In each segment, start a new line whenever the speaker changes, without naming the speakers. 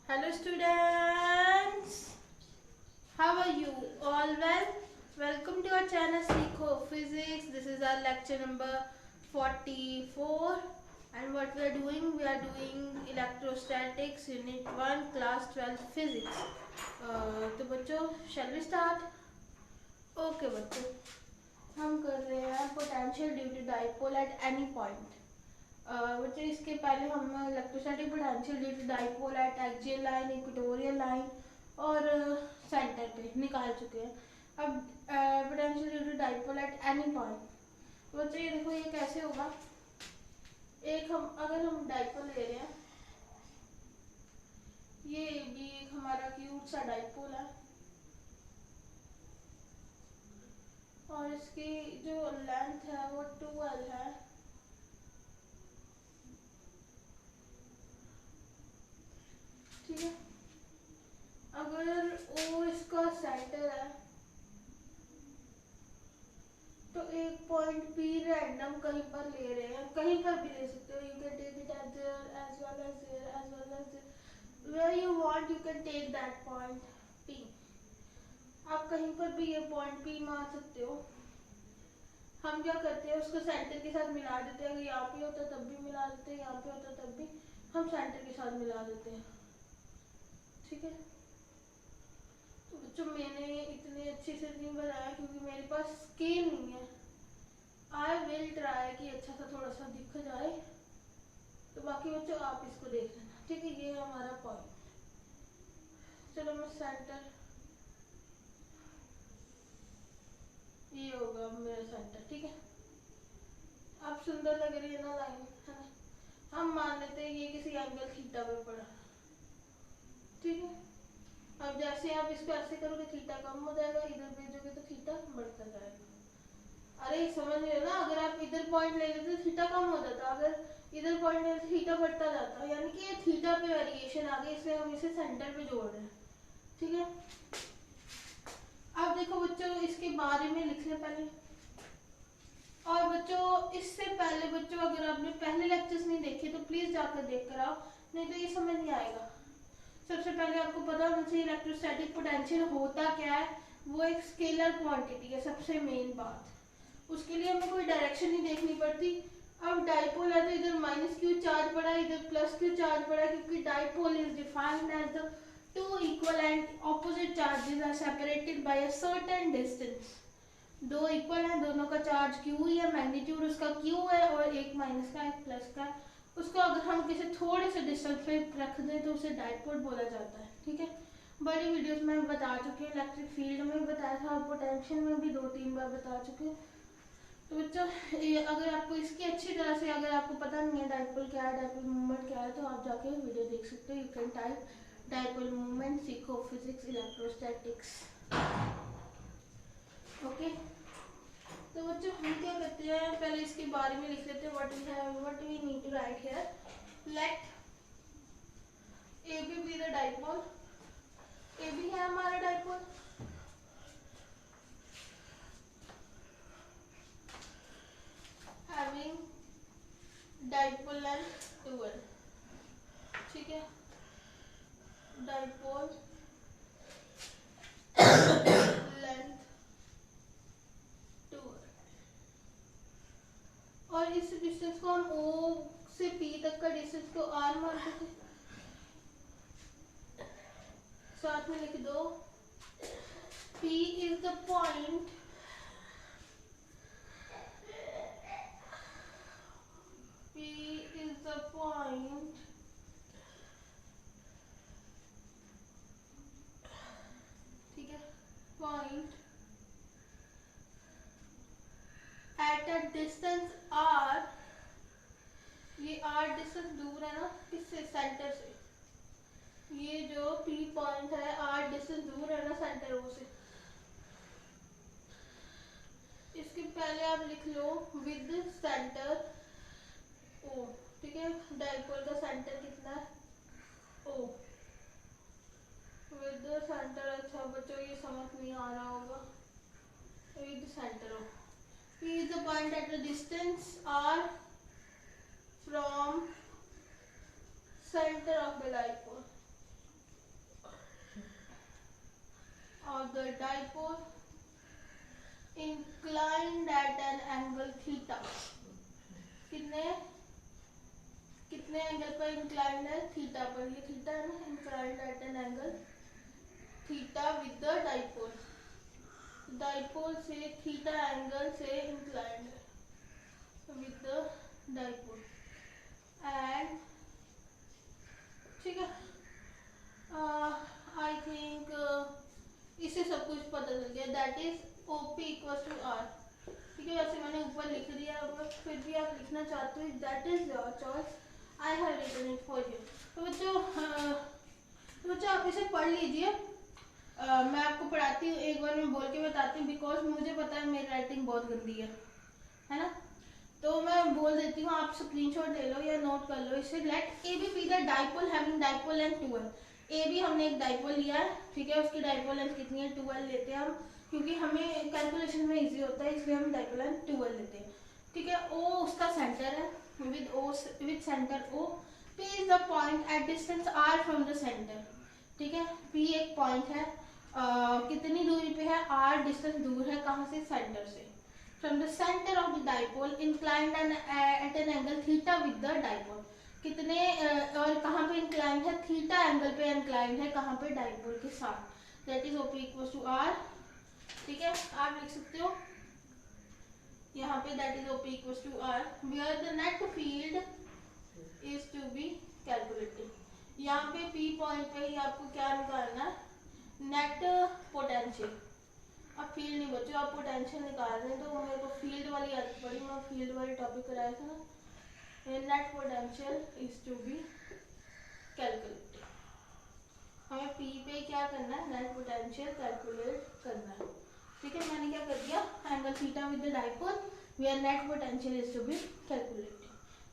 Hello students, how are you? All well? Welcome to our channel Seekho Physics. This is our lecture number 44 and what we are doing electrostatics unit 1 class 12 physics. तो बच्चों shall we start? Okay बच्चों, हम कर रहे हैं potential due to dipole at any point. बच्चे इसके पहले हम electrostatic potential due to dipole at axial line, equatorial line और सेंटर पे निकाल चुके हैं. अब potential due to dipole at any point. बच्चे ये देखो, ये कैसे होगा. अगर हम डाइपोल ले रहे हैं, ये भी एक हमारा क्यूट सा डाइपोल है और इसकी जो लेंथ है वो 2L है. ठीक है. अगर O इसका सेंटर है तो एक पॉइंट P रैंडम कहीं पर ले रहे हैं, कहीं पर भी ले सकते हो. You can take it at there as well as there as well as there, where you want you can take that point P. आप कहीं पर भी ये पॉइंट P मान सकते हो. हम क्या करते हैं, उसको सेंटर के साथ मिला देते हैं. अगर यहाँ पे होता तब भी मिला देते हैं, यहाँ पे होता तब भी हम सेंटर के साथ मिला देते हैं. ठीक है. तो बच्चों मैंने इतने अच्छे से नहीं बनाया क्योंकि मेरे पास स्केल नहीं है. आई विल ट्राई कि अच्छा सा थोड़ा सा दिख जाए. तो बाकी बच्चों आप इसको देख लेना. ठीक है. ये हमारा पॉइंट. चलो मैं सेंटर, ये होगा मेरा सेंटर. ठीक है. अब सुंदर लग रही है ना लाइन, है ना. हम मान लेते हैं ये किसी एंगल थीटा पे पड़ा. ठीक है. अब जैसे आप इसको ऐसे करोगे थीटा कम हो जाएगा, इधर भेजोगे तो थीटा बढ़ता जाएगा. अरे समझ रहे हो ना. अगर आप इधर पॉइंट ले लेते तो थीटा कम हो जाता, अगर इधर पॉइंट ले लेते थीटा बढ़ता जाता. यानी कि ये थीटा पे वेरिएशन आ गई, इसलिए हम इसे सेंटर पे जोड़ रहे हैं. ठीक है. अब देखो बच्चों, इसके बारे में लिख लें पहले. और बच्चों इससे पहले बच्चों अगर आपने पहले लेक्चर्स नहीं देखे तो प्लीज जाकर देख कर आओ, नहीं तो ये समझ नहीं आएगा. सबसे पहले आपको पता होना चाहिए इलेक्ट्रोस्टैटिक पोटेंशियल होता क्या है. वो एक स्केलर क्वांटिटी है, सबसे मेन बात. उसके लिए हमें कोई डायरेक्शन नहीं देखनी पड़ती. अब डाइपोल है तो इधर माइनस क्यू चार्ज पड़ा है, इधर प्लस क्यू चार्ज पड़ा है, क्योंकि dipole is defined as the two equal and opposite charges are separated by a certain distance. दो इक्वल है, दोनों का चार्ज क्यू ही है, मैग्नीट्यूड उसका क्यू है और एक माइनस का एक प्लस का. उसको अगर हम किसी थोड़े से डिस्टेंस पे रख दें तो उसे डाइपोल बोला जाता है. ठीक है. बड़ी वीडियोस में बता चुके हैं, इलेक्ट्रिक फील्ड में बताया था, पोटेंशियल में भी 2-3 बार बता चुके हैं. तो बच्चों अगर आपको इसकी अच्छी तरह से, अगर आपको पता नहीं है डाइपोल क्या है, डाइपोल मूवमेंट क्या है, तो आप जाके वीडियो देख सकते हो. You can type dipole movement सीखो फिजिक्स इलेक्ट्रोस्टैटिक्स. ओके. तो बच्चों हम क्या करते हैं, पहले इसके बारे में लिख लेते हैं. What we need to write here. Let A B the dipole. A B है हमारा डाइपोल. Having dipole length 2L. ठीक है. Dipole length 2L. और इस डिस्टेंस को हम O से P तक का डिस्टेंस को R मानते थे. साथ में लिख दो P इज द पॉइंट ठीक है. Point at a distance R. ये R डिस्टेंस दूर है ना किससे, सेंटर से. ये जो P पॉइंट है R डिस्टेंस दूर है ना सेंटर O से. इसके पहले आप लिख लो विद सेंटर O. ठीक है. डाइपोल का सेंटर कितना है, O. With centre. अच्छा बच्चों ये समझ नहीं आ रहा होगा. With centre O. P is the point at a distance R from center of the dipole. of the dipole inclined at an angle theta. कितने एंगल पर इंक्लाइंड है? थीटा पर। ये थीटा है ना, inclined at an angle theta with the dipole. Dipole से theta angle से inclined है विद द डाइपोल एंड ठीक है। आई थिंक इससे सब कुछ पता चल गया। That is OP equal to R। ठीक है, वैसे मैंने ऊपर लिख दिया, फिर भी आप लिखना चाहते हो, that is your choice, I have written it for you. तो बच्चों आप इसे पढ़ लीजिए। मैं आपको पढ़ाती हूँ, एक बार मैं बोल के बताती हूँ, बिकॉज मुझे पता है मेरी राइटिंग बहुत गंदी है ना। तो मैं बोल देती हूँ, आप स्क्रीनशॉट ले लो या नोट कर लो इसे। Let A B the dipole having dipole length 12। A B हमने एक डाइपोल लिया है, ठीक है, उसकी डाइपोल लेंथ कितनी है? 12 लेते हैं हम, क्योंकि हमें कैलकुलेशन में इजी होता है, इसलिए हम डाइपोल लेंथ 12 लेते हैं। ठीक है, ओ उसका सेंटर है with centre O। P is the point at distance R from the centre. ठीक है, P एक पॉइंट है, कितनी दूरी पे है? R डिस्टेंस दूर है, कहाँ से? सेंटर से। From the center of the dipole inclined at an angle theta with the dipole। कितने और कहाँ पे इंक्लाइंड है? थीटा एंगल पे इंक्लाइंड है, कहाँ पे? डाइपोल के साथ। That is OP equal to R। ठीक है, आप लिख सकते हो यहाँ पे, that is OP equal to R where the net field is to be calculated. यहाँ पे P पॉइंट पे ही आपको क्या निकालना है? Net potential. अब फील्ड नहीं बच्चों, आप पोटेंशियल निकाल रहे हैं, तो मेरे को फील्ड वाली आदत पड़ी, मैं फील्ड वाली टॉपिक कराया था ना। Net potential is to be calculated. हमें P पे क्या करना है? नेट पोटेंशियल कैलकुलेट करना है। ठीक है, मैंने क्या कर दिया? Angle theta with the dipole where net potential is to be calculated.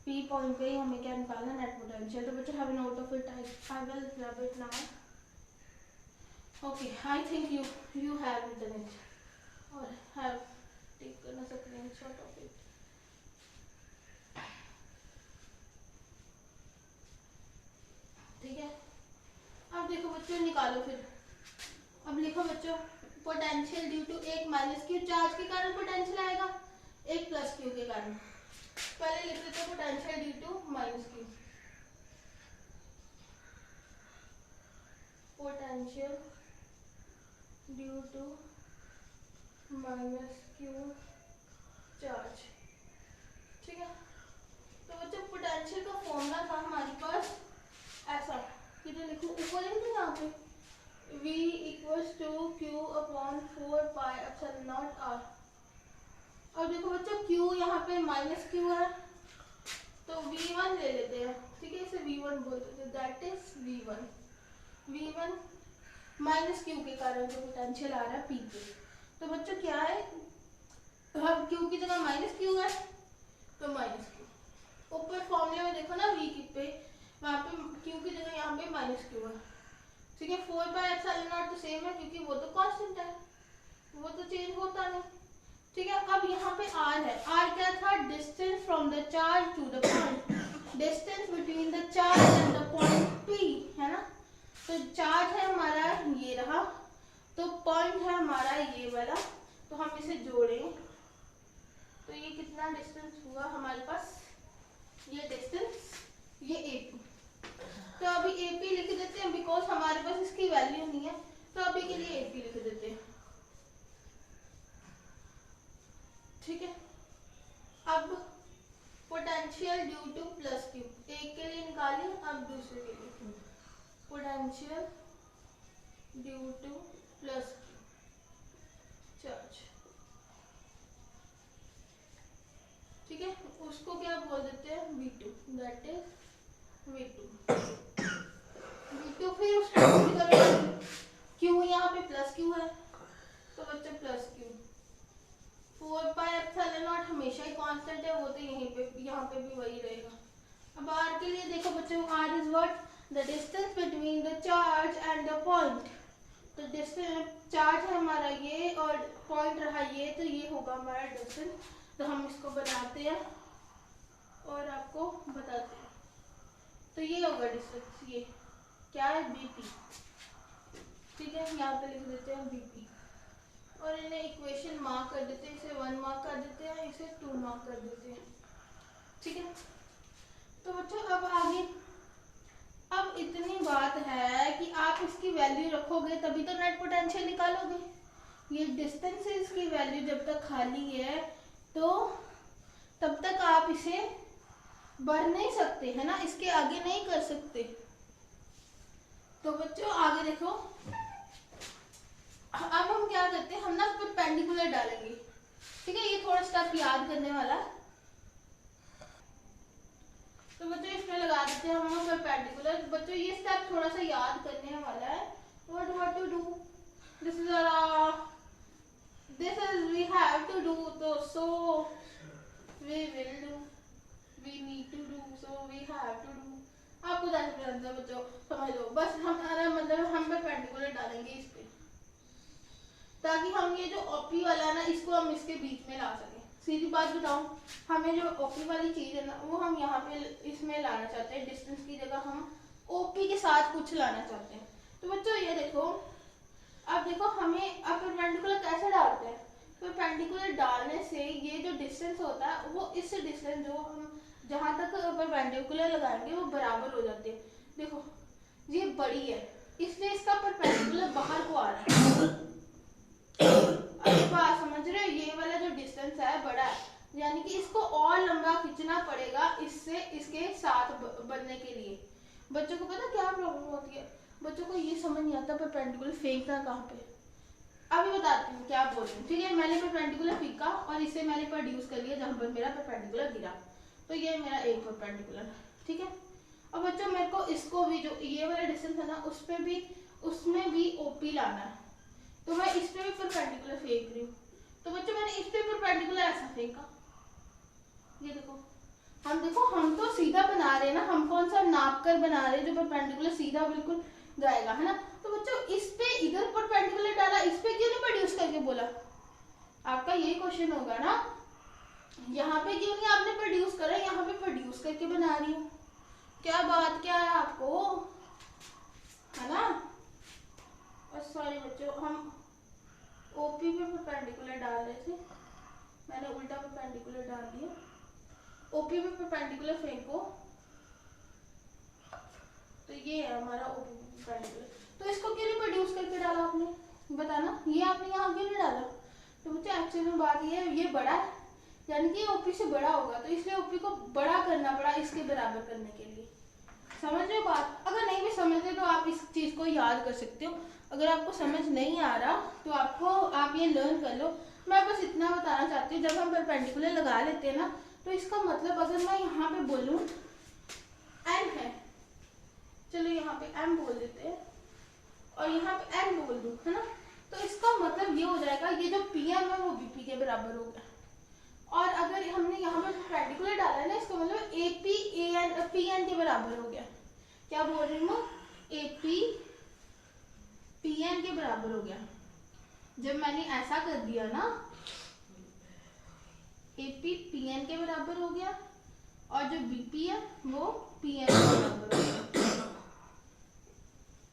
P point पे ही हमें क्या निकालना है? Net potential. तो बच्चों have note of it, I will rub it now. Okay, I think you have written it or have taken a screenshot of it. ठीक है, अब देखो बच्चों, निकालो फिर। अब लिखो बच्चों, पोटेंशियल ड्यू टू एक माइनस क्यू चार्ज के कारण पोटेंशियल आएगा, एक प्लस क्यू के कारण। पहले लिख देते हैं potential due to minus Q. Potential due to minus Q charge. ठीक है, तो बच्चों पोटेंशियल का फॉर्मूला था हमारे पास ऐसा, किधर लिखूं? ऊपर लिख दूं यहाँ पे, V equals to Q upon 4 pi epsilon not R। और देखो बच्चों, Q यहाँ पे माइनस Q है, तो V1 ले लेते हैं। ठीक है, इसे V1 बोलते हैं, that is V1 minus Q के कारण जो पोटेंशियल आ रहा है P पे। तो बच्चों क्या है, अब Q की जगह माइनस Q है, तो माइनस Q। ऊपर फॉर्मूले में देखो ना, V पे वहाँ पे Q की जगह यहाँ पे माइनस Q है। ठीक है, 4 पाई एप्सिलॉन नॉट तो सेम है, क्योंकि वो तो कांस्टेंट है, वो तो चेंज होता नहीं। ठीक है, अब यहाँ पे R है। R क्या था? Distance from the charge to the point, distance between the charge and the point P, है ना। तो चार्ज है हमारा ये रहा, तो पॉइंट है हमारा ये वाला, तो हम इसे जोड़ें तो ये कितना डिस्टेंस हुआ हमारे पास? ये डिस्टेंस, ये AP। तो अभी AP लिख देते हैं, बिकॉज हमारे पास इसकी वैल्यू नहीं है, तो अभी के लिए AP लिख देते हैं। ठीक है, अब potential due two plus Q, एक के लिए निकालिए, अब दूसरे के लिए potential due two plus Q charge. ठीक है, उसको क्या बोल देते हैं? V2, that is V2। फिर उसको क्यू यहाँ पे प्लस क्यू है, तो बच्चे plus Q. 4 pi epsilon not हमेशा ही कांस्टेंट है, वो तो यहीं पे यहाँ पे भी वही रहेगा। अब R के लिए देखो बच्चों, R is what? The distance between the charge and the point. तो डिस्टेंस, चार्ज है हमारा ये और पॉइंट रहा ये, तो ये होगा हमारा डिस्टेंस। तो हम इसको बनाते हैं और आपको बताते हैं। तो ये होगा डिस्टेंस, ये क्या है? BP। ठीक है, यहाँ पे लिख देते हैं बीपी और इन्हें इक्वेशन मार्क कर देते हैं, इसे 1 मार्क कर देते हैं, इसे 2 मार्क कर देते हैं। ठीक है, तो बच्चों अब आगे, अब इतनी बात है कि आप इसकी वैल्यू रखोगे तभी तो नेट पोटेंशियल निकालोगे। ये डिस्टेंसेस की वैल्यू जब तक खाली है तो तब तक आप इसे भर नहीं सकते, है ना, इसके आगे नहीं कर सकते। तो बच्चों आगे देखो, अब हम क्या करते हैं, हम ना परपेंडिकुलर डालेंगे। ठीक है, ये थोड़ा स्टेप याद करने वाला। तो बच्चों इसमें लगा देते हैं हम परपेंडिकुलर। बच्चों ये स्टेप थोड़ा सा याद करने वाला है। What to do, this is we have to do, तो so we will do, we need to do, so we have to do. आपको जानते हैं बच्चों, समझ लो बस। हमारा मतलब हम परपेंडिकुलर डालेंगे इस पे, ताकि हम ये जो ओपी वाला है ना, इसको हम इसके बीच में ला सकें। सीधी बात बताऊं, हमें जो ओपी वाली चीज है ना, वो हम यहाँ पे इसमें लाना चाहते हैं। डिस्टेंस की जगह हम ओपी के साथ कुछ लाना चाहते हैं। तो बच्चों ये देखो, अब देखो हमें अब परपेंडिकुलर कैसे डालते हैं। परपेंडिकुलर डालने से ये जो डिस्टेंस होता है वो इस डिस्टेंस जो हम जहां तक परपेंडिकुलर लगाएंगे वो बराबर हो जाते हैं। देखो ये बड़ी है, इसलिए इसका परपेंडिकुलर बाहर को आ रहा है। बात समझ रहे हो, ये वाला जो डिस्टेंस है बड़ा है, यानी कि इसको और लंबा खींचना पड़ेगा इससे इसके साथ बनने के लिए। बच्चों को पता क्या प्रॉब्लम होती है, बच्चों को ये समझ नहीं आता परपेंडिकुलर फेंकना कहाँ पे। अभी बताती हूँ क्या बोल रही हूँ। ठीक है, मैंने परपेंडिकुलर फेंका और इसे मैंने प्रोड्यूस कर लिया जहां पर मेरा परपेंडिकुलर गिरा, तो ये मेरा एक परपेंडिकुलर। ठीक है, और बच्चों मेरे को इसको भी जो ये वाला डिस्टेंस है ना, उस पे भी उसमें भी ओपी लाना है, तो मैं इस पे भी परपेंडिकुलर फेंक रही हूँ। तो बच्चों मैंने इस पे परपेंडिकुलर ऐसा फेंका, ये देखो हम तो सीधा बना रहे हैं ना, हम कौन सा नाप कर बना रहे हैं जो परपेंडिकुलर सीधा बिल्कुल जाएगा, है ना। तो बच्चों इस पे इधर परपेंडिकुलर डाला, इस पे क्यों नहीं प्रोड्यूस करके बोला, आपका यही क्वेश्चन होगा ना। यहाँ पे क्यों नहीं आपने प्रोड्यूस करा, यहाँ पे प्रोड्यूस करके बना रही हूँ। क्या बात क्या है आपको, है ना। और सॉरी बच्चों, हम ओपी पे परपेंडिकुलर डाल रहे थे, मैंने उल्टा परपेंडिकुलर डाल दिया। ओपी पे परपेंडिकुलर फेंको, तो ये है हमारा ओपी पे परपेंडिकुलर। तो इसको क्यों नहीं प्रोड्यूस करके डाला आपने, बताना, ये आपने यहाँ क्यों नहीं डाला। तो बच्चे एक्चुअली में बात ये बड़ा है, यानी कि ओपी से बड़ा होगा, तो इसलिए ओपी को बड़ा करना पड़ा इसके बराबर करने के लिए। समझ रहे हो बात। अगर नहीं भी समझते तो आप इस चीज को याद कर सकते हो। अगर आपको समझ नहीं आ रहा तो आप ये लर्न कर लो। मैं बस इतना बताना चाहती हूँ, जब हम परपेंडिकुलर लगा लेते हैं ना, तो इसका मतलब अगर मैं यहाँ पे बोलूँ एन है, चलो यहाँ पे एम बोल देते हैं और यहाँ पे एन बोल दूँ, है ना, तो इसका मतलब ये हो जाएगा ये जो पी एम है वो बीपी के बराबर हो गया। और अगर हमने यहाँ पे परपेंडिकुलर डाला है ना, इसका मतलब एपी एन पी एन के बराबर हो गया। क्या बोल रही हूँ, एपी पी एन के बराबर हो गया। जब मैंने ऐसा कर दिया ना, एपी पी एन के बराबर हो गया और जो बीपी है वो पी एन के बराबर हो गया।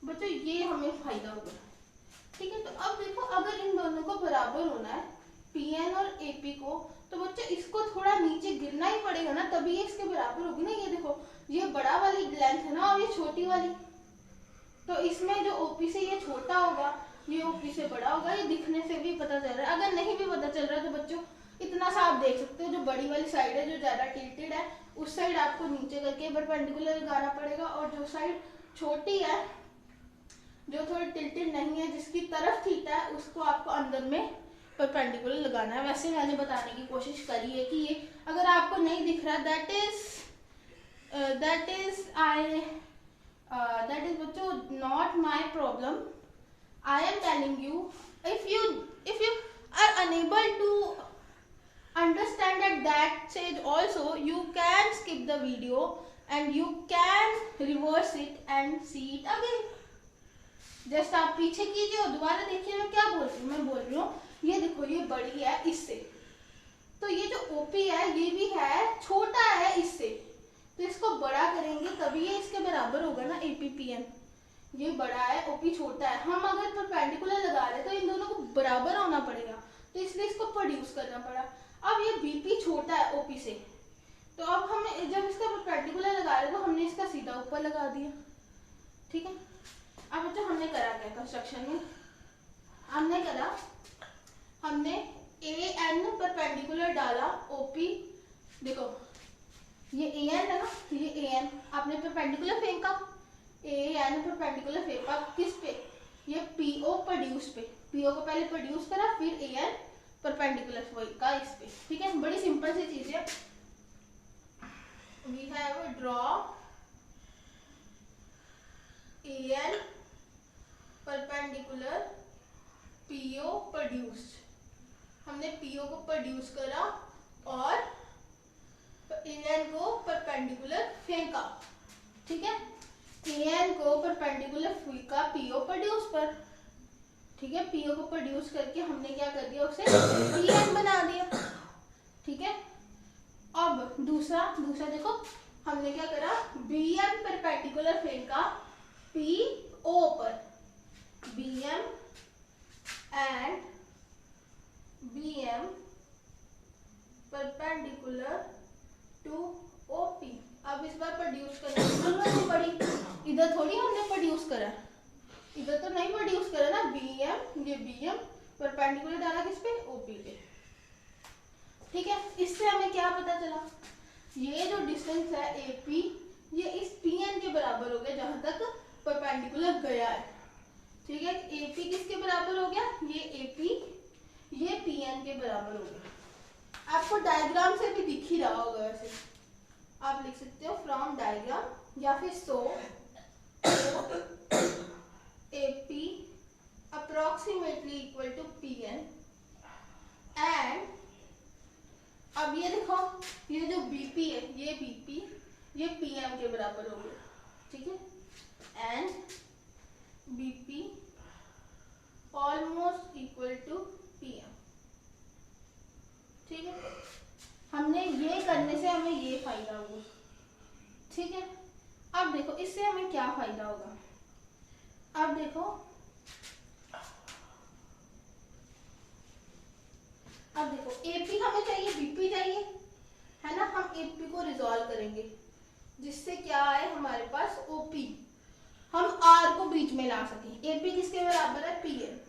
बच्चों ये हमें फायदा होगा। ठीक है, तो अब देखो अगर इन दोनों को बराबर होना है, पीएन और एपी को, तो बच्चों इसको थोड़ा नीचे गिरना ही पड़ेगा ना, तभी ये इसके बराबर होगी ना। ये देखो ये बड़ा वाली लेंथ है ना और ये छोटी वाली, तो इसमें जो ओपी से ये छोटा होगा, ये ओपी से बड़ा होगा। ये दिखने से भी पता चल रहा है। अगर नहीं भी पता चल रहा है तो बच्चों इतना सा आप देख सकते हो, जो बड़ी वाली साइड है जो ज्यादा टिल्टेड है, उस साइड आपको नीचे करके परपेंडिकुलर लगाना पड़ेगा, और जो साइड छोटी है जो थोड़ी टिल्टेड नहीं है, जिसकी तरफ थीटा है, उसको आपको अंदर में परपेंडिकुलर लगाना है। वैसे मैंने बताने की कोशिश करी है कि ये अगर आपको नहीं दिख रहा, दैट इज बच्चों not my problem. I am telling you, if you are unable to understand at that stage also, you can skip the video and you can reverse it and see it again. Just आप पीछे कीजिए और दोबारा देखिए मैं क्या बोल रही हूँ। मैं बोल रही हूँ ये देखो ये बड़ी है इससे, तो ये जो ओपी है ये भी है छोटा है इससे, तो इसको बड़ा करेंगे तभी ये इसके बराबर होगा ना एपीपीएन। ये बड़ा है, ओपी छोटा है। हम अगर परपेंडिकुलर लगा रहे तो इन दोनों को बराबर होना पड़ेगा, तो इसलिए इसको प्रोड्यूस करना पड़ा। अब ये बीपी छोटा है ओपी से, तो अब हमें जब इसका परपेंडिकुलर लगा रहे तो हमने इसका सीधा ऊपर लगा दिया, ठीक है। अब बच्चों हमने करा क्या कंस्ट्रक्शन में, हमने ए एन परपेंडिकुलर डाला ओपी, देखो ये ए एन है ना, ये ए एन आपने परपेंडिकुलर फेंका, ए एन परपेंडिकुलर फेंका किस पे, ये पीओ प्रोड्यूस पे, पीओ को पहले प्रोड्यूस करा फिर ए एन परपेंडिकुलर का इस पे, ठीक है। बड़ी सिंपल सी चीज है। We have draw a an perpendicular PO produced, हमने पीओ को प्रोड्यूस करा और एन को परपेंडिकुलर फेंका, ठीक है। एन को परपेंडिकुलर फेंका पीओ प्रोड्यूस पर, ठीक है। पीओ को प्रोड्यूस करके हमने क्या कर दिया, उसे पीएन बना दिया, ठीक है। अब दूसरा देखो हमने क्या करा, बीएम परपेंडिकुलर फेंका पीओ पर, BM and BM perpendicular to OP. अब इस बार प्रोड्यूस करने की जरूरत नहीं पड़ी, इधर थोड़ी हमने प्रोड्यूस करा, इधर तो नहीं प्रोड्यूस करा ना, बीएम ये बीएम परपेंडिकुलर डाला किस पे, ओपी पे, ठीक है। इससे हमें क्या पता चला, ये जो डिस्टेंस है एपी ये इस पीएन के बराबर हो गया जहां तक परपेंडिकुलर गया है, ठीक है। एपी किसके बराबर हो गया, ये एपी ये पीएन के बराबर हो गया। आपको डायग्राम से भी दिख ही रहा होगा, वैसे आप लिख सकते हो फ्रॉम डायग्राम या फिर so AP approximately equal to PN and, अब ये देखो ये जो बीपी है ये बीपी ये पीएम के बराबर हो गया, ठीक है। And BP almost equal to PM, ठीक है। हमने ये करने से हमें ये फायदा होगा, ठीक है। अब देखो इससे हमें क्या फायदा होगा, अब देखो एपी हमें चाहिए बीपी चाहिए, है ना। हम एपी को रिजॉल्व करेंगे जिससे क्या है हमारे पास ओपी, हम आर को बीच में ला सकें। एपी किसके बराबर है, पीएन।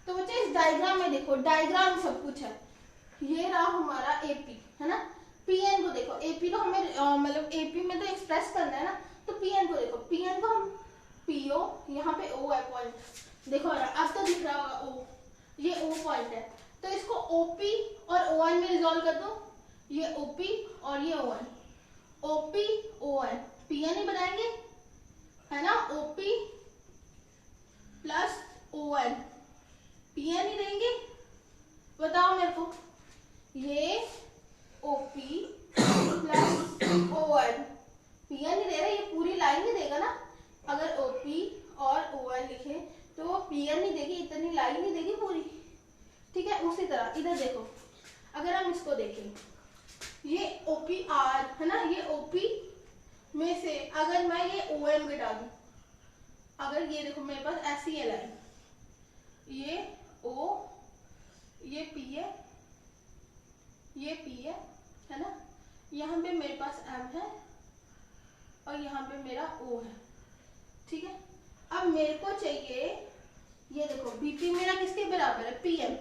तो बच्चे इस डायग्राम में देखो, डायग्राम सब कुछ है, ये रहा हमारा एपी, है ना। पीएन को देखो, एपी को हमें मतलब एपी में तो एक्सप्रेस करना है ना, तो पीएन को देखो, पीएन को हम पीओ, यहाँ पे ओ है पॉइंट, देखो अब तो दिख रहा होगा ओ, ये ओ पॉइंट है, तो इसको ओपी और ओएन में रिजॉल्व कर दो, ये ओपी और ये ओएन, ओपी ओएन पीएन ही बनाएंगे, है ना। ओपी प्लस ओएन पीएन ही देंगे, बताओ मेरे को, ये ओपी प्लस ओएन पीएन ही दे रहा है, ये पूरी लाइन ही देगा ना। अगर ओपी और ओएन लिखे तो वो पीएन ही देगी, इतनी लाइन ही देगी पूरी, ठीक है। उसी तरह इधर देखो, अगर हम इसको देखें, ये ओपी आर है ना, ये ओपी में से अगर मैं ये ओएन घटा दूं, अगर ये देखो मेरे पास ऐसी है लाइन, ये ओ ये पी है, ये पी है ना, यहाँ पे मेरे पास एम है और यहाँ पे मेरा ओ है, ठीक है। अब मेरे को चाहिए, ये देखो बीपी मेरा किसके बराबर है, पीएम।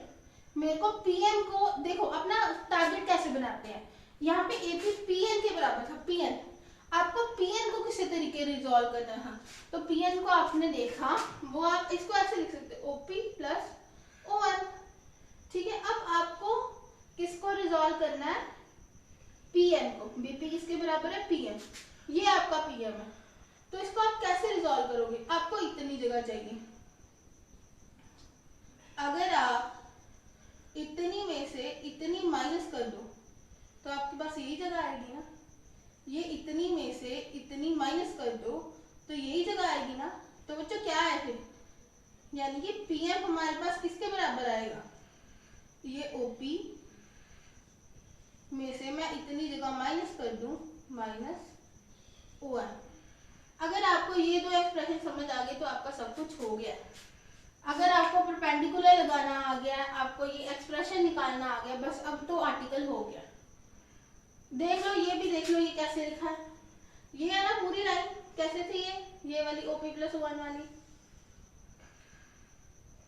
मेरे को पीएम को देखो, अपना टारगेट कैसे बनाते हैं, यहाँ पे एपी पीएन के बराबर था, पीएन। आपको पीएन को किसी तरीके रिजॉल्व करना है, तो पीएन को आपने देखा, वो आप इसको ऐसे लिख सकते हो, ओपी प्लस ओएन, ठीक है। अब आपको किसको रिजॉल्व करना है, पीएम को, बीपी किसके बराबर है, पीएम, ये आपका पीएम है, तो इसको आप कैसे रिजॉल्व करोगे, आपको इतनी जगह चाहिए। अगर आप इतनी में से इतनी माइनस कर दो तो आपके पास यही जगह आएगी ना, ये इतनी में से इतनी माइनस कर दो तो यही जगह आएगी ना। तो बच्चों क्या है फिर, यानी कि पीएम हमारे पास किसके बराबर आएगा, ये ओपी में से मैं इतनी जगह माइनस कर दूं, माइनस ओएन। अगर आपको ये दो एक्सप्रेशन समझ आ गए तो आपका सब कुछ हो गया। अगर आपको परपेंडिकुलर लगाना आ गया, आपको ये एक्सप्रेशन निकालना आ गया, बस अब तो आर्टिकल हो गया। देख लो, ये भी देख लो, ये कैसे लिखा है। ये है ना पूरी लाइन, कैसे थी ये वाली OP प्लस ON वाली।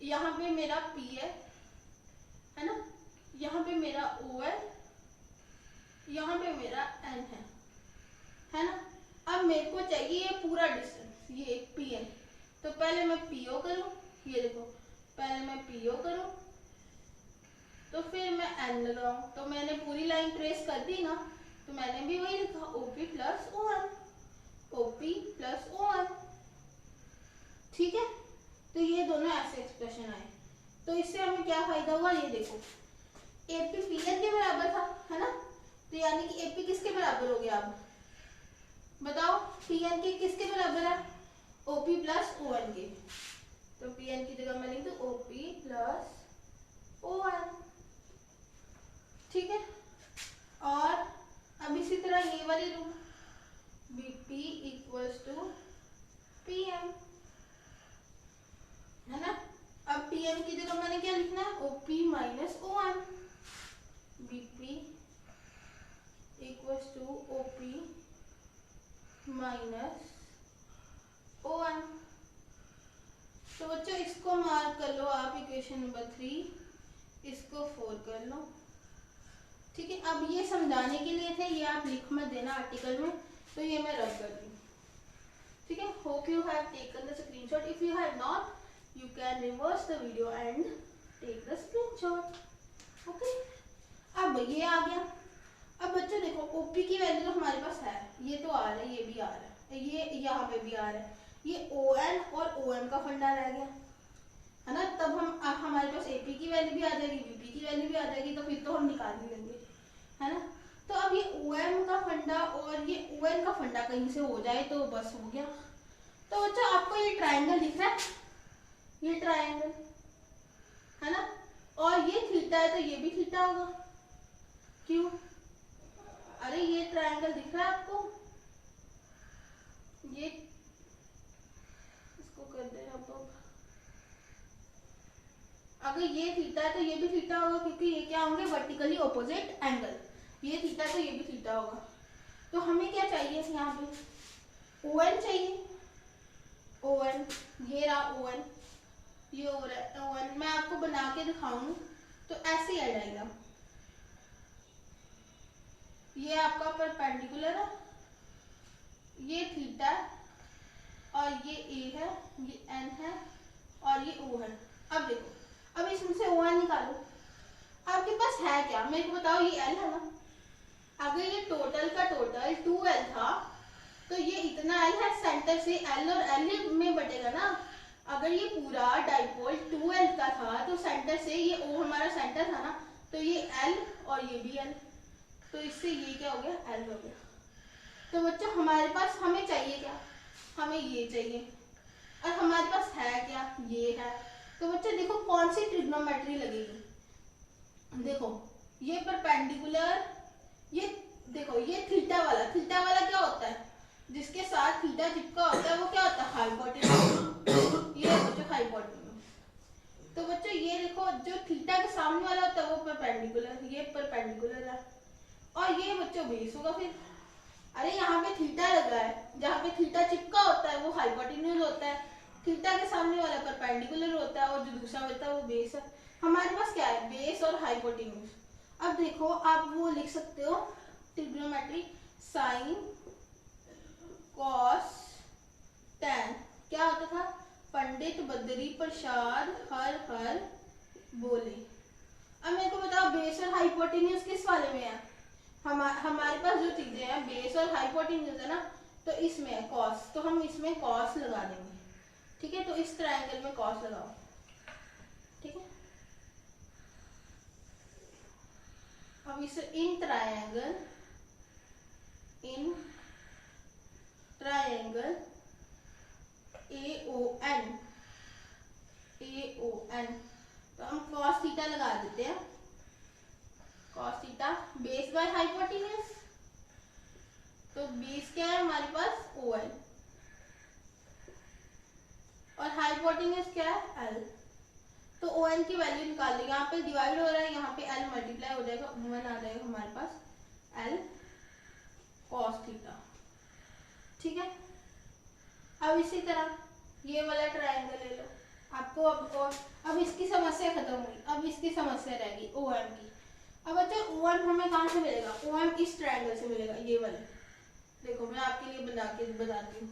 यहाँ पे मेरा P है ना, यहाँ पे मेरा O है, यहाँ पे मेरा N है ना। अब मेरे को चाहिए ये पूरा डिस्टेंस, ये PN। तो पहले मैं PO करूँ, ये देखो, पहले मैं PO करूँ तो फिर मैं N लगाऊं। तो मैंने पूरी लाइन ट्रेस कर दी ना, तो मैंने भी वही लिखा OP plus ON, OP plus ON। ठीक है, तो ये दोनों ऐसे एक्सप्रेशन आए। तो इससे हमें क्या फायदा हुआ, ये देखो, AP PN के बराबर था, है ना। तो यानी कि AP किसके बराबर हो गया, अब बताओ PN के किसके बराबर है, OP प्लस ON के। तो PN की जगह मैं लिख दूं OP प्लस ON। ठीक है, और अब इसी तरह ये वाली rule, BP equals to PM, है ना। अब PM की जगह मैंने क्या लिखना है, OP minus ON। BP equals to OP minus ON। तो बच्चों इसको मार्क कर लो आप, इक्वेशन नंबर 3, इसको 4 कर लो। ठीक है, अब ये समझाने के लिए थे, ये आप लिख मत देना आर्टिकल में, तो ये मैं रब कर दूँ। ठीक है, hope you have taken the screenshot. If you have not you can reverse the video and take the screenshot. Okay, अब ये आ गया। अब बच्चों देखो, OP की वैल्यू तो हमारे पास है, ये तो आ रहा है, ये भी आ रहा है, ये यहाँ पे भी आ रहा है। ये ON और OM का फंडा रह गया, है ना। तब हमारे पास AP की वैल्यू भी आ जाएगी, BP की वैल्यू भी आ जाएगी, तो फिर तो हम निकाल ही लेंगे, है ना। तो अब ये OM का फंडा और ये ON का फंडा कहीं से हो जाए तो बस हो गया। तो बच्चों आपको ये ट्रायंगल दिख रहा है, ये ट्रायंगल, है ना, और ये थीटा है तो ये भी थीटा होगा। क्यों, अरे ये ट्रायंगल दिख रहा है आपको, ये इसको कर दे अब। अगर ये थीटा है तो ये भी थीटा होगा, क्योंकि ये क्या होंगे, वर्टिकली ऑपोजिट एंगल। ये थीटा तो ये भी थीटा होगा। तो हमें क्या चाहिए यहाँ पे, ON चाहिए, ON, ये रहा ON, ये हो रहा है ON। मैं आपको बना के दिखाऊंगी तो ऐसे आ जाएगा। ये आपका परपेंडिकुलर है, ये थीटा है, और ये A है, ये N है, और ये O है। अब देखो, अब इसमें से ON निकालो, आपके पास है क्या, मेरे को बताओ। ये L है ना, अगर ये टोटल का टोटल 2L था तो ये इतना L है, सेंटर से L और L में बटेगा ना। अगर ये पूरा डाइपोल 2L का था तो सेंटर से ये O हमारा सेंटर था ना, तो ये L और ये भी L, तो इससे ये क्या हो गया, L हो गया। तो बच्चों हमारे पास, हमें चाहिए क्या, हमें ये चाहिए, और हमारे पास है क्या, ये है। तो बच्चों देखो कौन सी ट्रिग्नोमेट्री लगेगी, देखो ये परपेंडिकुलर, ये देखो ये थीटा वाला क्या होता है, जिसके साथ थीटा चिपका होता है वो क्या होता है, हाइपोटेन्यूज। ये बच्चों हाइपोटेन्यूज। तो बच्चों ये देखो, जो थीटा के सामने वाला होता है वो परपेंडिकुलर, ये परपेंडिकुलर है, और ये बच्चों बेस होगा फिर। अरे यहाँ पे थीटा लगा है, जहाँ पे थीटा चिपका होता है वो हाइपोटेन्यूज होता है, थीटा के सामने वाला परपेंडिकुलर होता है, और जो दूसरा होता है वो बेस है। हमारे पास क्या है, बेस और हाइपोटेन्यूज। अब देखो आप वो लिख सकते हो ट्रिग्नोमेट्री, साइन कॉस टैन। क्या होता था, पंडित बद्री प्रसाद हर हर बोले। अब मेरे को बताओ बेस और हाइपोटेन्यूज किस वाले में है, हमारे पास जो चीजें हैं बेस और हाइपोटेन्यूज है ना, तो इसमें है कॉस, तो हम इसमें कॉस लगा देंगे। ठीक है, तो इस ट्रायंगल में कॉस लगाओ। ठीक है, अब इस इन ट्रायंगल AON, तो हम cos थीटा लगा देते हैं, cos theta base by hypotenuse. तो बेस क्या है हमारे पास, OL, हाइपोटेन्यूज क्या है एल, तो ओ एन की वैल्यू निकाल ली। यहाँ पे डिवाइड हो रहा है, यहाँ पे एल मल्टीप्लाई हो जाएगा, वन आ जाएगा हमारे पास एल कॉस थीटा। ठीक है, अब इसी तरह ये वाला ट्रायंगल ले लो आपको। अब इसकी समस्या खत्म हुई, अब इसकी समस्या रहेगी ओ एम की। अब बच्चों ओ एम हमें कहाँ से मिलेगा? ओ एम इस ट्रायंगल से मिलेगा, ये वाले। देखो मैं आपके लिए बना के बताती हूँ।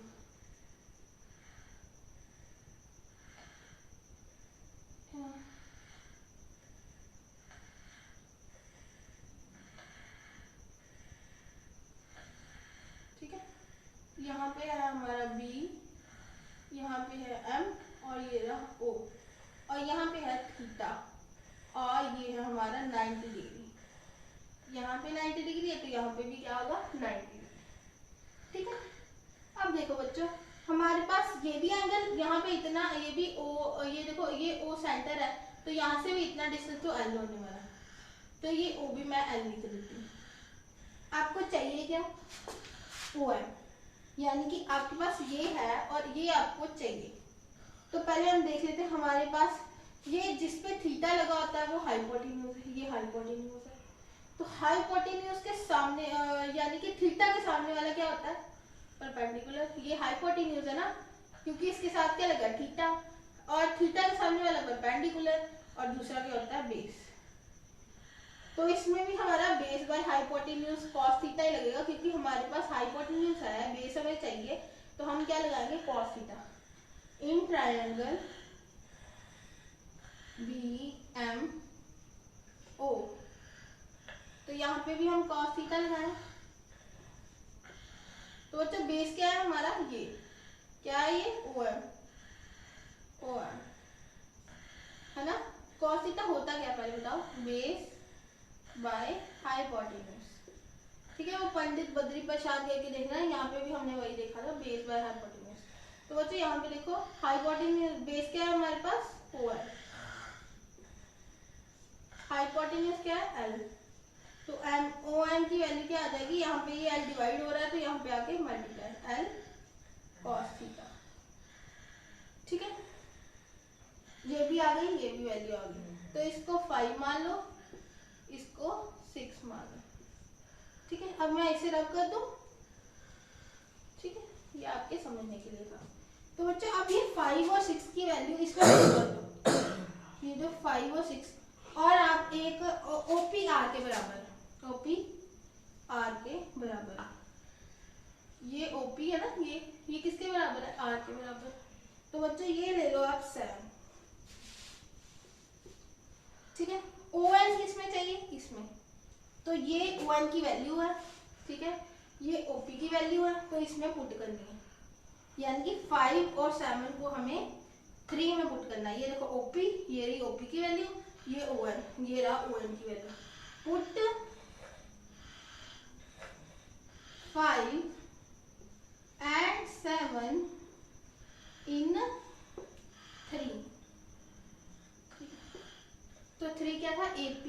ठीक है, यहाँ पे है हमारा बी, यहाँ पे है एम, और ये रहा ओ, और यहाँ पे है थीटा, और ये है हमारा 90 डिग्री। यहाँ पे 90 डिग्री है तो यहाँ पे भी क्या होगा? 90 डिग्री। ठीक है, अब देखो बच्चों, हमारे पास ये भी एंगल यहाँ पे इतना, ये भी ओ, ये देखो ये ओ सेंटर है, तो यहाँ से भी इतना डिस्टेंस तो एल होने वाला है, तो ये ओ भी मैं एल लिख देती हूँ। आपको चाहिए क्या? ओ एम, यानी कि आपके पास ये है और ये आपको चाहिए। तो पहले हम देख लेते हैं, हमारे पास ये जिस पे थीटा लगा होता है वो हाइपोटेन्यूज है, ये हाइपोटेन्यूज है। तो हाइपोटेन्यूज के सामने यानी कि थीटा के सामने वाला क्या होता है? परपेंडिकुलर। ये हाइपोटेन्यूज है ना, क्योंकि इसके साथ क्या लगा? थीटा, और थीटा के सामने वाला परपेंडिकुलर, और दूसरा क्या होता है? बेस। तो इसमें भी हमारा base by hypotenuse cos theta ही लगेगा, क्योंकि हमारे पास हाइपोटेन्यूज है, बेस हमें चाहिए, तो हम क्या लगाएंगे? Cos theta. In triangle B M O, तो यहाँ पे भी हम कॉस थीटा लगाएं। तो बच्चों बेस क्या है हमारा? ये क्या है? ये ओ एम, ओ एम है ना। कॉस थीटा होता क्या पहले बताओ? Base by hypotenuse. ठीक है, वो पंडित बद्री प्रसाद करके देखना है, यहाँ पे भी हमने वही देखा था, बेस बाय हाइपोटेन्यूज। तो बच्चों यहाँ पे देखो हाइपोटेन्यूज, बेस क्या है हमारे पास? ओ एम, हाइपोटेन्यूज क्या है? एल। तो एम, ओ एम की वैल्यू क्या आ जाएगी? यहाँ पे ये एल डिवाइड हो रहा है तो यहाँ पे आके मल्टीप्लाई एल कॉस थीटा। ठीक है, ये भी आ गई, ये भी वैल्यू आ गई, तो इसको 5 मान लो, इसको 6 मान लो। ठीक है, अब मैं इसे रब कर दूं। ठीक है, ये आपके समझने के लिए था। तो बच्चों अब ये 5 और 6 की वैल्यू इसको कर दो, ये जो 5 और 6, और आप एक ओपी आर के बराबर, ओपी आर के बराबर, ये ओपी है ना, ये किसके बराबर है? आर के बराबर। तो बच्चों ये ले लो आप 7। ठीक है, ओ एन किसमें चाहिए? इसमें। तो ये ओ एन की वैल्यू है, ठीक है, ये ओपी की वैल्यू है, तो इसमें पुट करनी है, यानी कि 5 और 7 को हमें 3 में पुट करना है। ये देखो ओपी, ये रही ओपी की वैल्यू, ये ओ एन, ये रहा ओ एन की वैल्यू। Put 5 and 7 in 3। तो 3 क्या था? AP,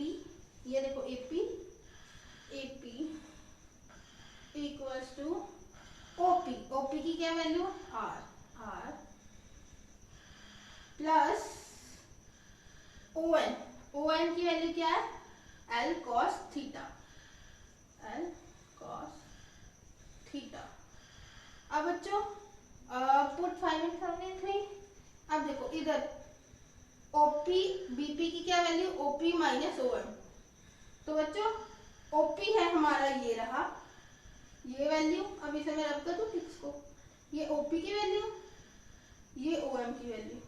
ये देखो AP, AP equals to OP, OP की क्या value? R, R plus ON, ON की वैल्यू क्या है? L cos theta, L cos theta. अब बच्चों पुट 5 and 7 in 3। अब देखो इधर ओपी बीपी की क्या value? OP minus O M. तो बच्चों ओपी है हमारा, ये रहा ये वैल्यू, अब इसे मैं रब कर दूं फिक्स को, ये ओपी की वैल्यू, ये ओ एम की वैल्यू।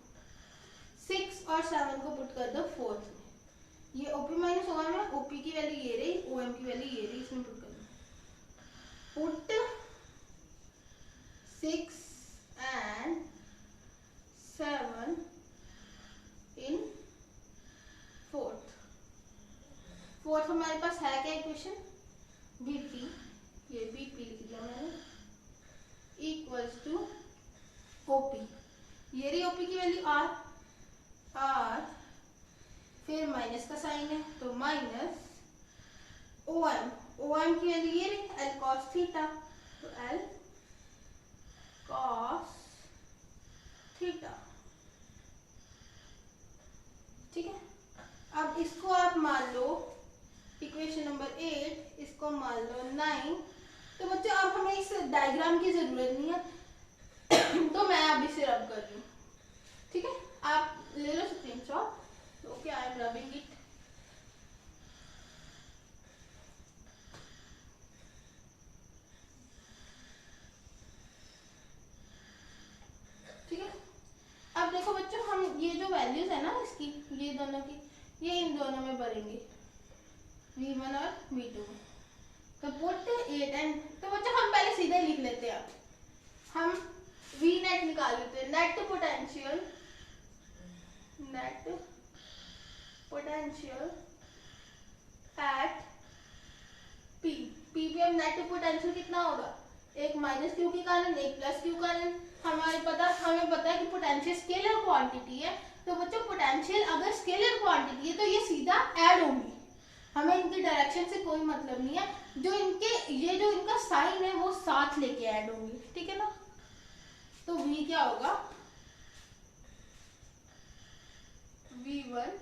6 और 7 को पुट कर दो फोर्थ में, ये ओपी माइनस ओ एम है, ओपी की वैल्यू ये रही, ओ एम की वैल्यू ये रही, इसमें पुट कर दो। Put 6 and 7 in fourth. Fourth हमारे पास है क्या इक्वेशन? बीपी, ये बीपी लिख दिया मैंने, इक्वल्स टू ओपी, ये रही ओपी की वैल्यू आर, आर फिर माइनस का साइन है तो minus O M, O M की वैल्यू ये रही एल कॉस थीटा, तो एल कॉस थीटा। डायग्राम की जरूरत नहीं है तो मैं अभी से रब कर रही हूँ, ठीक है। आप ले लो screenshot. Okay, I am rubbing it. ठीक है, अब देखो बच्चों, हम ये जो वैल्यूज है ना इसकी, ये दोनों की, ये इन दोनों में भरेंगे, V1 और V2 में। तो पुट 8 एंड, तो बच्चों हम पहले सीधे लिख लेते हैं, हम V नेट निकाल लेते हैं। Net potential, net potential at P, P पे हम नेट पोटेंशियल कितना होगा, एक माइनस क्यू के कारण, एक प्लस क्यू कारण। हमें पता है कि पोटेंशियल स्केलर क्वांटिटी है, तो बच्चों पोटेंशियल अगर स्केलर क्वांटिटी है तो ये सीधा ऐड होंगी, हमें इनकी डायरेक्शन से कोई मतलब नहीं है। जो इनके ये जो इनका साइन है वो साथ लेके ऐड होंगी, ठीक है ना। तो V क्या होगा, V1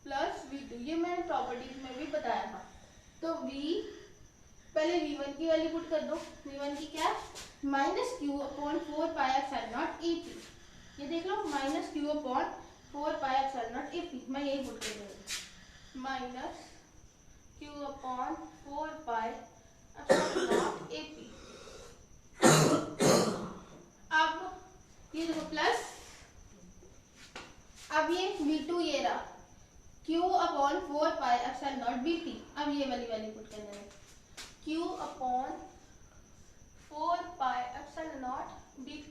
प्लस V2, ये मैंने प्रॉपर्टीज में भी बताया था। तो V, पहले V1 की वैल्यू पुट कर दो। V1 की क्या, minus Q upon 4 pi epsilon not AP, ये देख लो, minus Q upon 4 pi epsilon not AP, मैं यही पुट कर दूंगी, minus Q upon 4 pi epsilon not AP। अब ये देखो प्लस, अब ये V2 ये रहा, Q upon 4 pi epsilon not BP। अब ये वाली वैल्यू पुट कर देंगे, Q upon 4 pi epsilon not BP,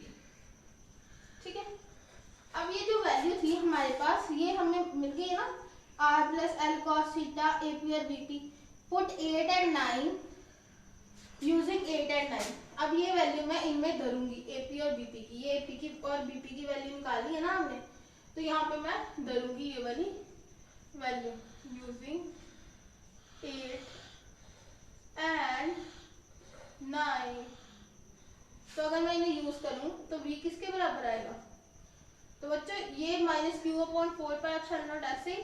ठीक है। अब ये जो वैल्यू थी हमारे पास, ये हमें मिल गई है ना, R plus L cos theta AP और BP। Put 8 and 9 using 8 and 9। अब ये वैल्यू मैं इनमें धरूंगी, AP और BP की। ये AP की और BP की वैल्यू निकाली है ना हमने, तो यहाँ पे मैं धरूंगी ये वाली वैल्यू यूजिंग 8 एंड 9। तो अगर मैं इन्हें यूज करूं तो V किसके बराबर आएगा, तो बच्चों ये minus Q upon 4 pi epsilon not, ऐसे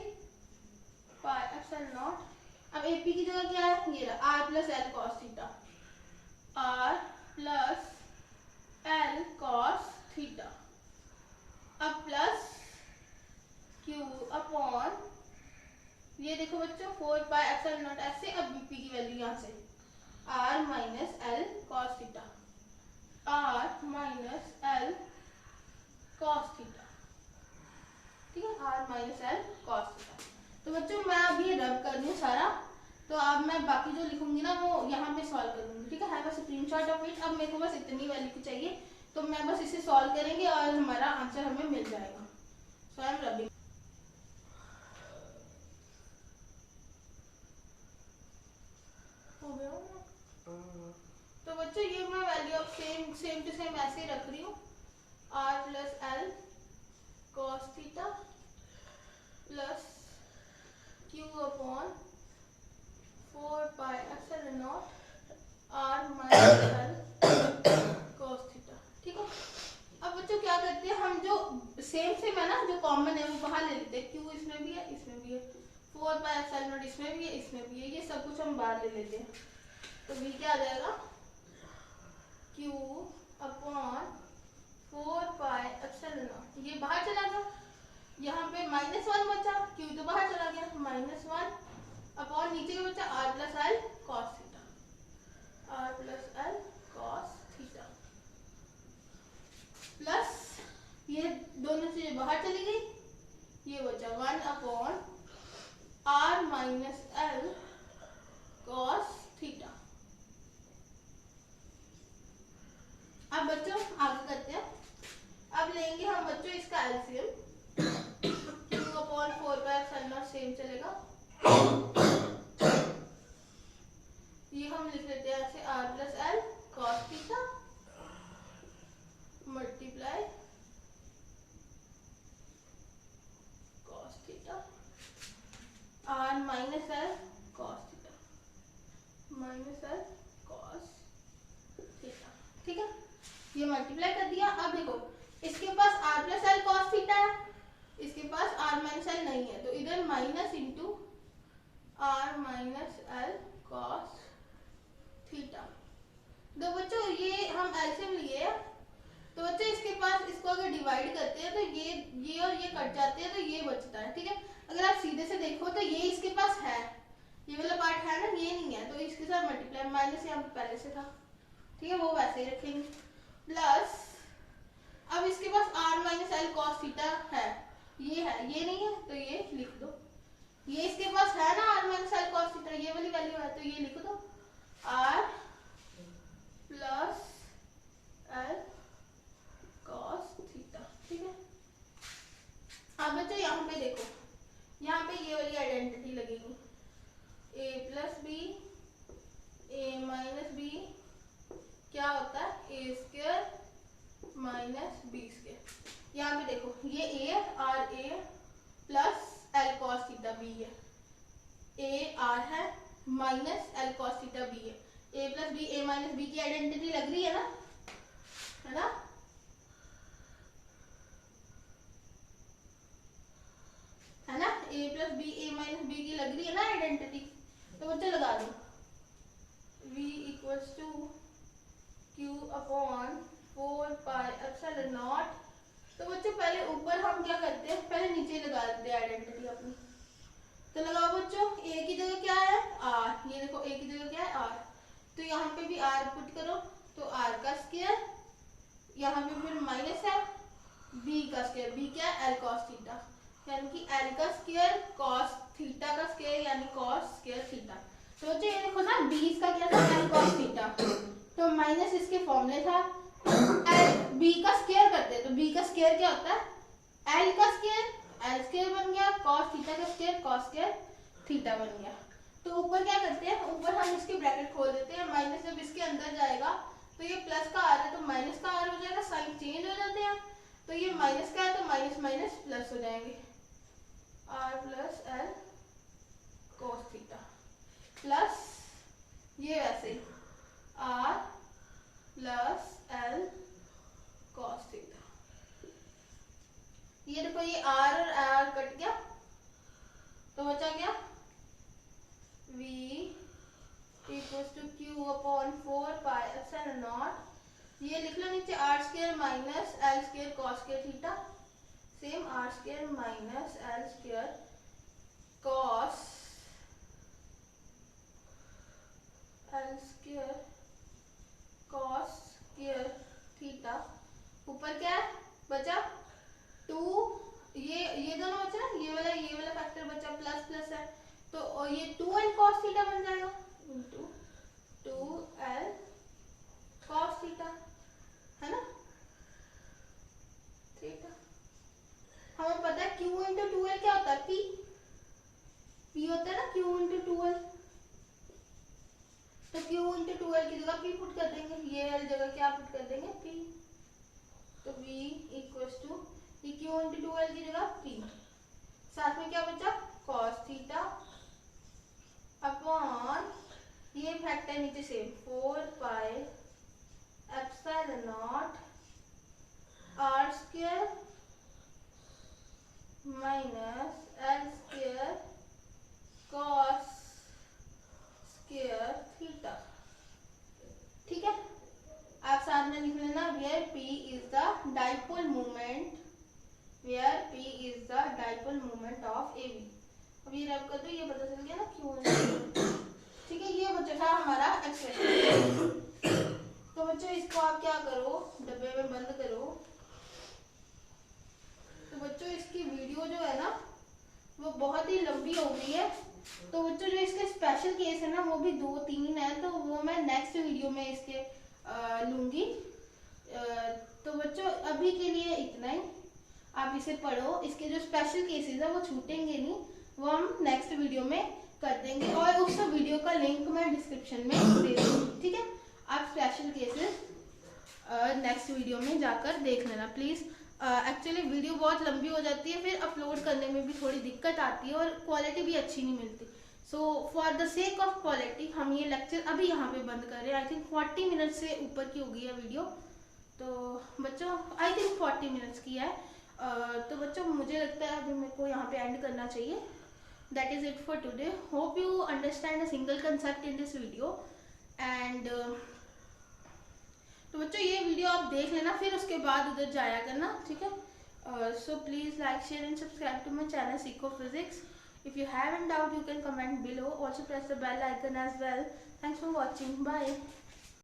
पाई एप्सिलॉन नॉट। अब AP की जगह क्या है, ये रहा R plus L cos theta, R plus L cos theta. अब प्लस Q अपॉन, ये देखो बच्चों 4 पाई एप्सिलॉन नॉट ऐसे। अब BP की वैल्यू यहाँ से R minus L cos theta, R minus L cos theta, ठीक है, R minus L cos theta. तो बच्चों मैं अब ये रब कर दूं सारा, तो अब मैं बाकी जो लिखूंगी ना वो यहाँ पे सॉल्व कर दूंगी, ठीक है। बस स्क्रीनशॉट ऑफ इट। अब मेरे को बस इतनी वैल्यू चाहिए, तो मैं बस इसे सॉल्व करेंगे और हमारा आंसर हमें मिल जाएगा। सो आई एम रबिंग। हो गया ना? तो बच्चों ये मैं वैल्यू अब सेम टू सेम ऐसे ही रख रही हूँ, R plus L cos theta plus Q upon 4 pi epsilon not R minus L cos theta, ठीक है। अब बच्चों क्या करते हैं, हम जो सेम है ना, जो कॉमन है वो बाहर ले लेते हैं। Q इसमें भी है, इसमें भी है, 4 पाई एप्सिलॉन नॉट इसमें भी है, इसमें भी है, ये सब कुछ हम बाहर ले लेते हैं। तो V क्या आ जाएगा, Q upon 4 pi epsilon nought, ये बाहर चला गया, यहाँ पे -1 बचा, Q तो बाहर चला गया, -1 अपॉन नीचे का बचा R plus L cos theta, R plus L cos theta plus ये दोनों चीजें बाहर चली गई, ये बचा 1 upon R minus L cos theta. अब बच्चों आगे करते हैं। अब लेंगे हम बच्चों इसका LCM, Q upon 4 pi epsilon not same चलेगा, ये हम लिख लेते हैं ऐसे, R plus L cos theta multiply cos theta R minus L cos theta minus L cos theta, ठीक है। ये मल्टीप्लाई कर दिया। अब देखो इसके पास R plus L cos theta है, इसके पास R माइनस एल नहीं है, तो इधर minus into R minus L cos theta. तो बच्चों एलसीएम लिए तो बच्चे इसके पास इसको अगर डिवाइड करते हैं तो ये और ये कट जाते हैं तो ये बचता है, ठीक है। अगर आप सीधे से देखो तो ये इसके पास है, ये वाला पार्ट है ना, ये नहीं है, तो इसके साथ मल्टीप्लाई, माइनस यहाँ पे पहले से था, ठीक है, वो वैसे ही रखेंगे। प्लस अब इसके पास r minus L cos theta है, ये है, ये नहीं है तो ये लिख दो। ये इसके पास है ना r minus L cos theta, ये वाली वैल्यू है, तो ये लिख दो r plus L cos theta, ठीक है। अब बच्चों यहाँ पे देखो, यहाँ पे ये वाली आइडेंटिटी लगेगी, a plus B A minus B क्या होता है, A square minus B square. यहाँ पे देखो ये a और a plus L cos theta B है, a r है minus L cos theta B है, a plus B A minus B की आइडेंटिटी लग रही है ना, है ना। है ना, a plus B A minus B की लग रही है ना आइडेंटिटी, तो बच्चे लगा दो v equals to q upon 4 pi epsilon nought. तो बच्चे पहले ऊपर हम क्या करते हैं, पहले नीचे लगा देते हैं आइडेंटिटी अपनी। तो लगाओ बच्चों, a की जगह क्या है r, ये देखो a की जगह क्या है r, तो यहाँ पे भी r पुट करो तो r का स्क्वायर, यहाँ पे फिर माइनस है b का स्क्वायर, b क्या है एल कॉस थीटा, यानी कि एल का स्क्वायर कॉस थीटा का स्क्वायर यानी कॉस स्क्वायर थीटा। तो बच्चों ये देखो ना, b इसका क्या था एल कॉस थीटा, तो माइनस इसके फॉर्मूले था एल, b का स्क्वायर करते हैं तो b का स्क्वायर क्या होता है एल का स्क्वायर, एल स्क्वायर बन गया, कॉस थीटा का स्क्वायर कॉस स्क्वायर थीटा बन गया। तो ऊपर क्या करते हैं, ऊपर हम इसके ब्रैकेट खोल देते हैं, माइनस जब इसके अंदर जाएगा तो ये प्लस का आर है तो माइनस का आर हो जाएगा, साइन चेंज हो जाते हैं, तो ये माइनस का है तो माइनस माइनस प्लस हो जाएंगे, r plus L cos theta plus ये वैसे ही r plus L cos theta. ये देखो ये r और r कट गया तो बचा क्या v equals to q upon 4 pi epsilon nought, ये लिख लो नीचे r square minus L square cos square theta, same r square minus L square cos L square cos square theta. ऊपर क्या है बचा 2, ये दोनों बचा ना, ये वाला फैक्टर बचा, प्लस प्लस है तो ये 2l cos थीटा बन जाएगा इनटू 2l cos थीटा, है ना, ठीक है। हमें पता है q इंटू 2l क्या होता है, p होता है ना q इंटू 2l, तो q इंटू 2l की जगह p पुट कर देंगे, ये l जगह क्या पुट कर देंगे p, तो v इक्वल्स टू ये q इंटू 2l की जगह p, साथ में क्या बचा cos थीटा अपॉन ये फैक्टर नीचे से 4 pi epsilon not r square minus L square cos square theta, ठीक है। आप साथ में लिख लेना where p is the dipole moment, where p is the dipole moment of AB। अब ये रब कर दो, ये पता चल गया ना क्यों, ठीक है। ये बच्चा था हमारा एक्सप्रेशन। तो बच्चों इसको आप क्या करो, डब्बे में बंद करो। तो बच्चों इसकी वीडियो जो है ना वो बहुत ही लंबी हो गई है, तो बच्चों जो इसके स्पेशल केस है ना वो भी 2-3 है, तो वो मैं नेक्स्ट वीडियो में इसके लूंगी। तो बच्चों अभी के लिए इतना ही, आप इसे पढ़ो, इसके जो स्पेशल केसेस है वो छूटेंगे नहीं, वो हम नेक्स्ट वीडियो में कर देंगे और उस वीडियो का लिंक मैं डिस्क्रिप्शन में दे दूंगी, ठीक है। आप स्पेशल केसेस नेक्स्ट वीडियो में जाकर देख लेना प्लीज़। एक्चुअली वीडियो बहुत लंबी हो जाती है, फिर अपलोड करने में भी थोड़ी दिक्कत आती है और क्वालिटी भी अच्छी नहीं मिलती। So for the sake of quality हम ये लेक्चर अभी यहाँ पे बंद कर रहे हैं। आई थिंक 40 मिनट से ऊपर की हो गई है वीडियो, तो बच्चों आई थिंक 40 मिनट्स की है। तो बच्चों मुझे लगता है अभी मेरे को यहाँ पे एंड करना चाहिए। That is it for today. Hope you understand a single concept in this video and तो बच्चों ये वीडियो आप देख लेना, फिर उसके बाद उधर जाया करना, ठीक है। So please like, share and subscribe to my channel सीखो physics. If you have any doubt, you can comment below. Also press the bell icon as well. Thanks for watching. Bye.